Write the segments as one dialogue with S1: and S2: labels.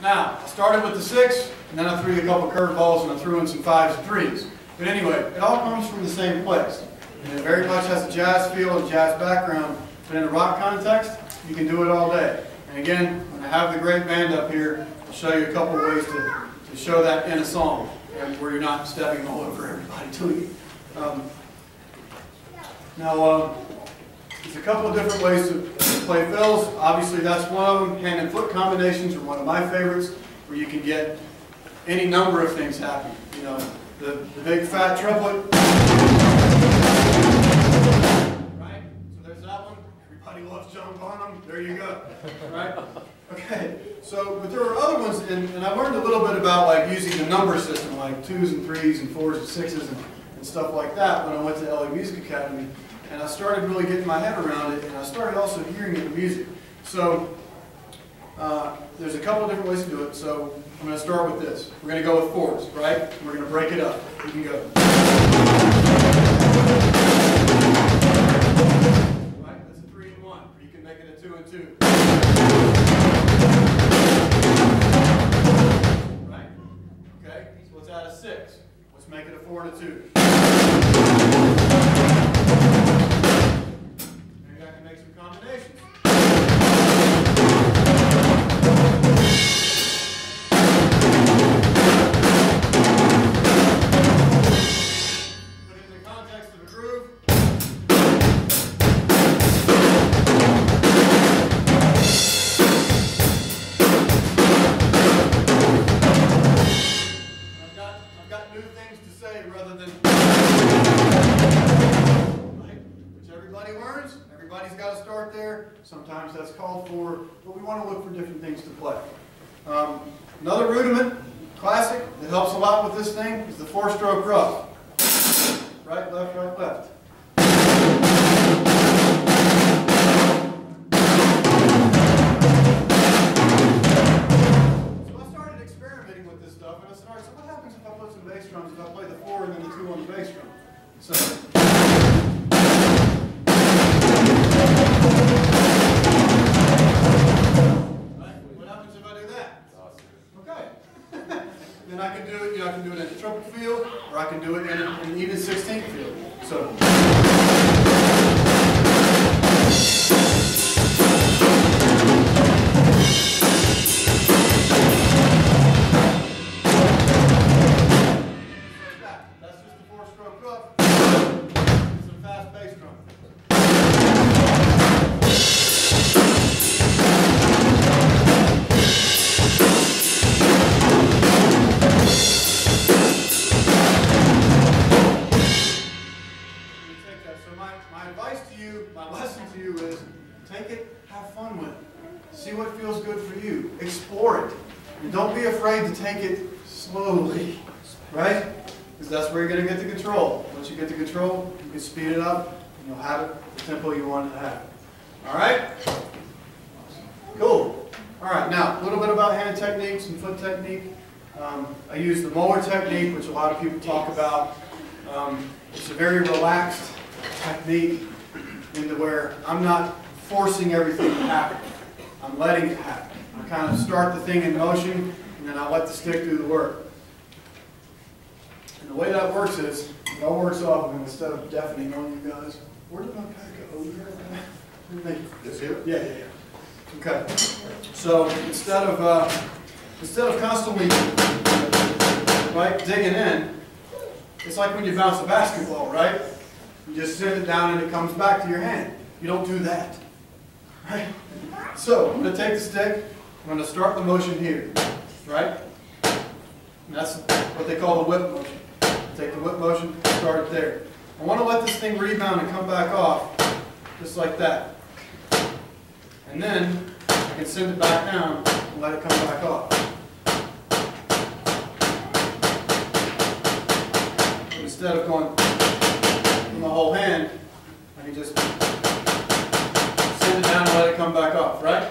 S1: Now, I started with the 6, and then I threw you a couple curveballs, and I threw in some 5s and 3s. But anyway, it all comes from the same place. And it very much has a jazz feel and jazz background, but in a rock context, you can do it all day. And again, when I have the great band up here, I'll show you a couple ways to show that in a song, and where you're not stepping all over everybody doing it. There's a couple of different ways to play fills. Obviously, that's one of them. Hand and foot combinations are one of my favorites, where you can get any number of things happening. You know, the big fat triplet. Right? So there's that one. Everybody loves John Bonham. There you go. Right? Okay. So, but there are other ones, and I learned a little bit about like using the number system, like 2s and 3s and 4s and 6s and stuff like that when I went to LA Music Academy. And I started really getting my head around it, and I started also hearing the music. So there's a couple of different ways to do it. So I'm going to start with this. We're going to go with 4s, right? We're going to break it up. You can go. Right? That's a 3 and 1. Or you can make it a 2 and 2. Right? Okay? So let's add a 6. Let's make it a 4 and a 2. Make some combinations. Put it in the context of a groove. I've got new things to say rather than which everybody learns. Everybody's got to start there. Sometimes that's called for, but we want to look for different things to play. Another rudiment, classic, that helps a lot with this thing is the 4-stroke rough. Right, left, right, left. So I started experimenting with this stuff, and I started, so what happens if I put some bass drums, if I play the 4 and then the 2 on the bass drum? So, then I can do it, I can do it in a triple field, or I can do it in an even 16th field. So. That's just a 4-stroke rough. It's a fast bass drum. My lesson to you is take it, have fun with it. See what feels good for you. Explore it. And don't be afraid to take it slowly, right? Because that's where you're going to get the control. Once you get the control, you can speed it up, and you'll have it the tempo you want it to have. All right? Cool. All right, now, a little bit about hand techniques and foot technique. I use the molar technique, which a lot of people talk about. It's a very relaxed technique, into where I'm not forcing everything to happen. I'm letting it happen. I kind of start the thing in motion, and then I let the stick do the work. And the way that works is, it all works off of, and instead of deafening on you guys, where did my pad go? Over here? This here? Yeah. Okay. So instead of constantly digging in, it's like when you bounce a basketball, right? You just send it down and it comes back to your hand. You don't do that. Right? So, I'm going to take the stick, I'm going to start the motion here. Right? And that's what they call the whip motion. Take the whip motion, start it there. I want to let this thing rebound and come back off, just like that. And then, I can send it back down and let it come back off. But instead of going the whole hand, I can just send it down and let it come back off, right?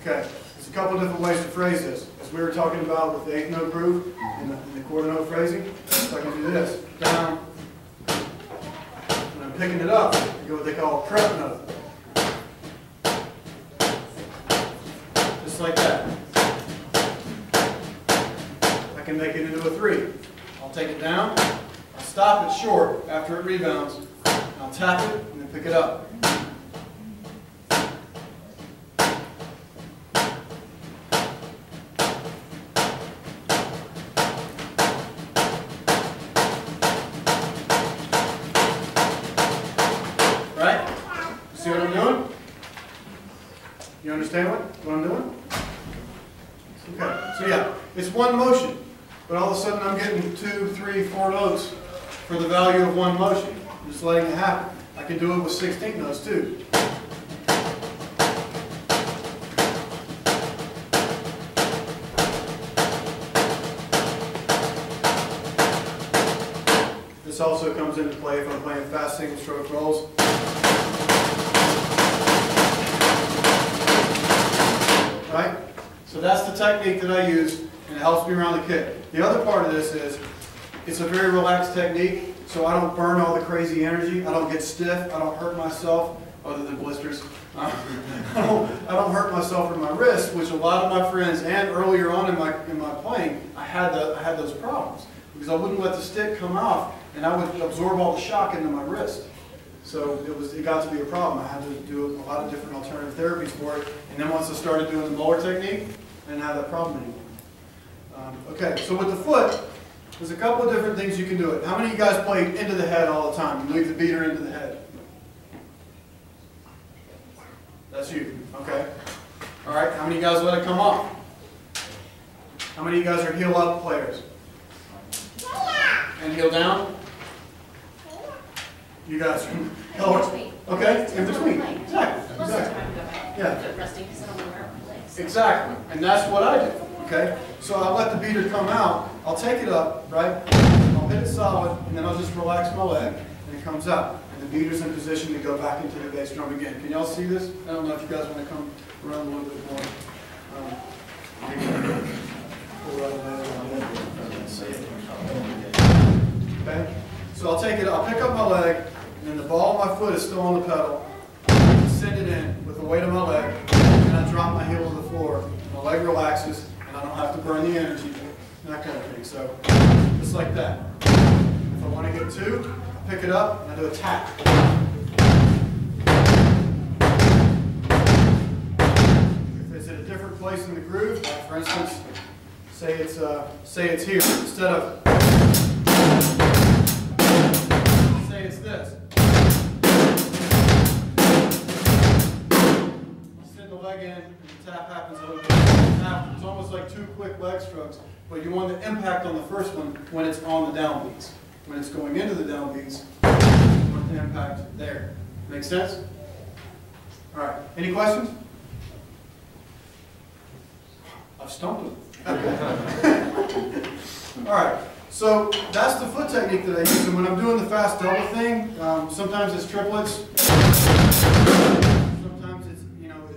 S1: Okay, there's a couple different ways to phrase this. As we were talking about with the 8th note groove and the quarter note phrasing, so I can do this, down. When I'm picking it up, I go what they call a prep note. Just like that. can make it into a 3. I'll take it down, I'll stop it short after it rebounds, I'll tap it, and then pick it up. Right? See what I'm doing? You understand what I'm doing? Okay, so yeah, it's one motion, but all of a sudden I'm getting 2, 3, 4 notes for the value of one motion. I'm just letting it happen. I can do it with 16 notes too. This also comes into play if I'm playing fast single stroke rolls. Right? So that's the technique that I use, and it helps me around the kit. The other part of this is, it's a very relaxed technique, so I don't burn all the crazy energy, I don't get stiff, I don't hurt myself, other than blisters. I don't hurt myself or my wrist, which a lot of my friends, and earlier on in my playing, I had those problems. Because I wouldn't let the stick come off, and I would absorb all the shock into my wrist. So it got to be a problem. I had to do a lot of different alternative therapies for it. And then once I started doing the Muller technique, I didn't have that problem anymore. Okay, so with the foot, there's a couple of different things you can do it. How many of you guys play into the head all the time? You leave the beater into the head. That's you, okay. All right, how many of you guys let it come off? How many of you guys are heel up players? And heel down? You guys can help. Okay, in between. Exactly. Yeah. Exactly. And that's what I do. Okay? So I'll let the beater come out, I'll take it up, right? I'll hit it solid, and then I'll just relax my leg, and it comes out. And the beater's in position to go back into the bass drum again. Can y'all see this? I don't know if you guys want to come around a little bit more. Okay? So I'll take it, I'll pick up my leg, and then the ball of my foot is still on the pedal. Send it in with the weight of my leg, and I drop my heel to the floor. My leg relaxes, and I don't have to burn the energy, that kind of thing. So, just like that. If I want to get 2, I pick it up, and I do a tap. If it's at a different place in the groove, like for instance, say it's here, instead of it's this. Send the leg in, and the tap happens a little bit after. It's almost like 2 quick leg strokes, but you want the impact on the first one when it's on the downbeats. When it's going into the downbeats, you want the impact there. Make sense? All right. Any questions? I've stumped them. All right. So that's the foot technique that I use, and when I'm doing the fast double thing, sometimes it's triplets, sometimes it's, it's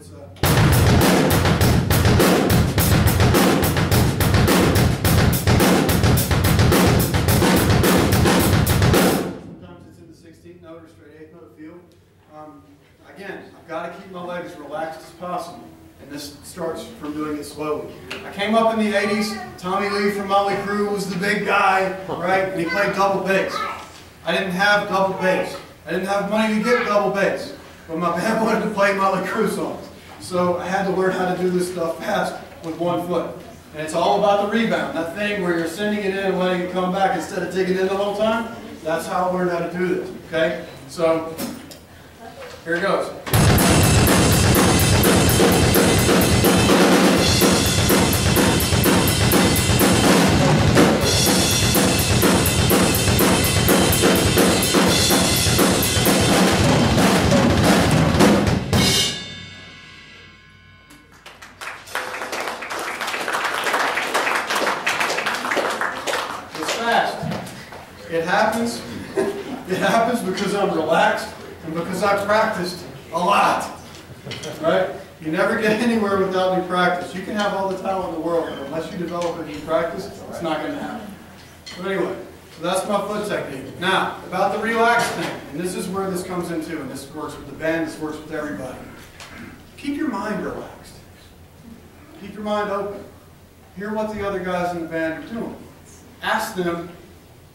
S1: sometimes it's in the 16th note or straight 8th note feel. Again, I've got to keep my leg as relaxed as possible. And this starts from doing it slowly. I came up in the 80s. Tommy Lee from Motley Crue was the big guy, right? And he played double bass. I didn't have double bass. I didn't have money to get double bass. But my band wanted to play Motley Crue songs. So I had to learn how to do this stuff fast with one foot. And it's all about the rebound. That thing where you're sending it in and letting it come back instead of digging in the whole time. That's how I learned how to do this, okay? So, here it goes. It happens because I'm relaxed and because I practiced a lot, right? You never get anywhere without any practice. You can have all the talent in the world, but unless you develop it and you practice, it's not going to happen. But anyway, so that's my foot technique. Now, about the relax thing, and this is where this comes into, and this works with the band, this works with everybody. Keep your mind relaxed. Keep your mind open. Hear what the other guys in the band are doing. ask them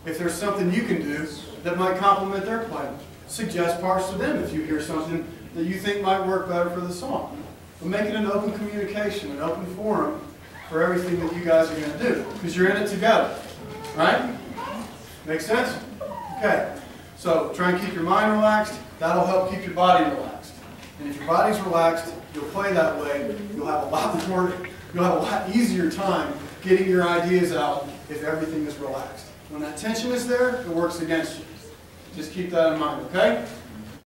S1: if there's something you can do that might complement their playing. Suggest parts to them if you hear something that you think might work better for the song. But make it an open communication, an open forum for everything that you guys are going to do, because you're in it together. Right? Make sense? Okay. So try and keep your mind relaxed. That'll help keep your body relaxed. And if your body's relaxed, you'll play that way. You'll have a lot easier time getting your ideas out if everything is relaxed. When that tension is there, it works against you. Just keep that in mind, okay?